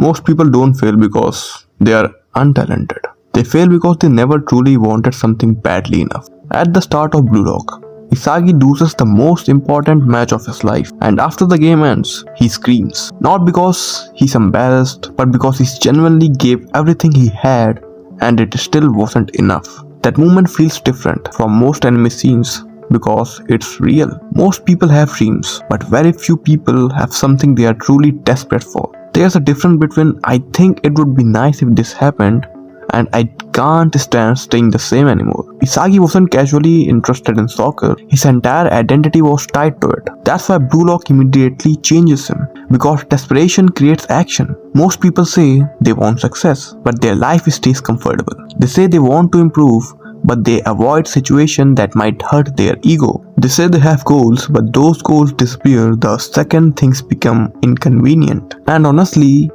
Most people don't fail because they are untalented. They fail because they never truly wanted something badly enough. At the start of Blue Lock, Isagi loses the most important match of his life, and after the game ends, he screams. Not because he's embarrassed, but because he genuinely gave everything he had and it still wasn't enough. That moment feels different from most anime scenes because it's real. Most people have dreams, but very few people have something they are truly desperate for. There's a difference between I think it would be nice if this happened and I can't stand staying the same anymore. Isagi wasn't casually interested in soccer, his entire identity was tied to it. That's why Blue Lock immediately changes him, because desperation creates action. Most people say they want success, but their life stays comfortable. They say they want to improve, but they avoid situations that might hurt their ego. They say they have goals, but those goals disappear the second things become inconvenient. And honestly,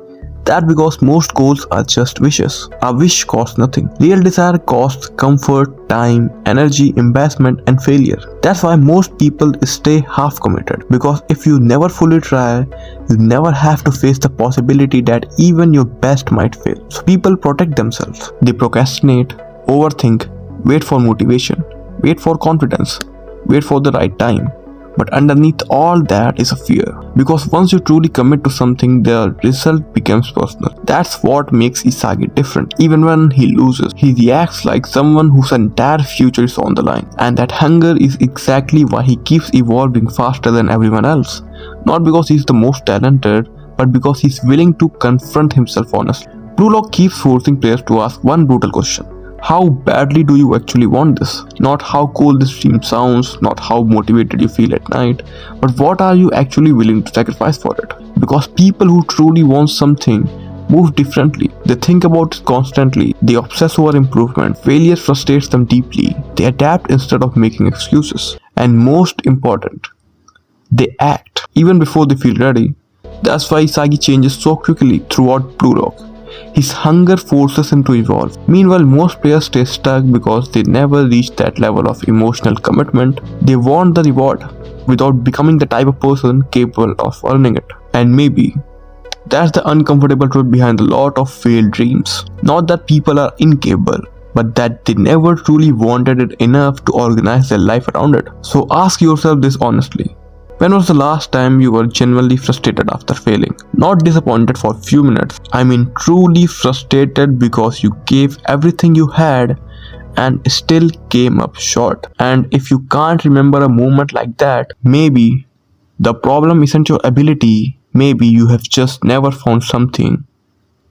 that's because most goals are just wishes. A wish costs nothing. Real desire costs comfort, time, energy, investment, and failure. That's why most people stay half committed. Because if you never fully try, you never have to face the possibility that even your best might fail. So people protect themselves. They procrastinate, overthink, wait for motivation, wait for confidence, wait for the right time. But underneath all that is a fear. Because once you truly commit to something, the result becomes personal. That's what makes Isagi different. Even when he loses, he reacts like someone whose entire future is on the line. And that hunger is exactly why he keeps evolving faster than everyone else. Not because he's the most talented, but because he's willing to confront himself honestly. Blue Lock keeps forcing players to ask one brutal question. How badly do you actually want this? Not how cool this dream sounds, not how motivated you feel at night, but what are you actually willing to sacrifice for it? Because people who truly want something move differently. They think about it constantly. They obsess over improvement. Failure frustrates them deeply. They adapt instead of making excuses. And most important, they act even before they feel ready. That's why Isagi changes so quickly throughout Blue Lock. His hunger forces him to evolve. Meanwhile, most players stay stuck because they never reach that level of emotional commitment. They want the reward without becoming the type of person capable of earning it. And maybe that's the uncomfortable truth behind a lot of failed dreams. Not that people are incapable, but that they never truly wanted it enough to organize their life around it. So ask yourself this honestly. When was the last time you were genuinely frustrated after failing? Not disappointed for a few minutes. I mean truly frustrated because you gave everything you had and still came up short. And if you can't remember a moment like that, maybe the problem isn't your ability. Maybe you have just never found something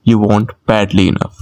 you want badly enough.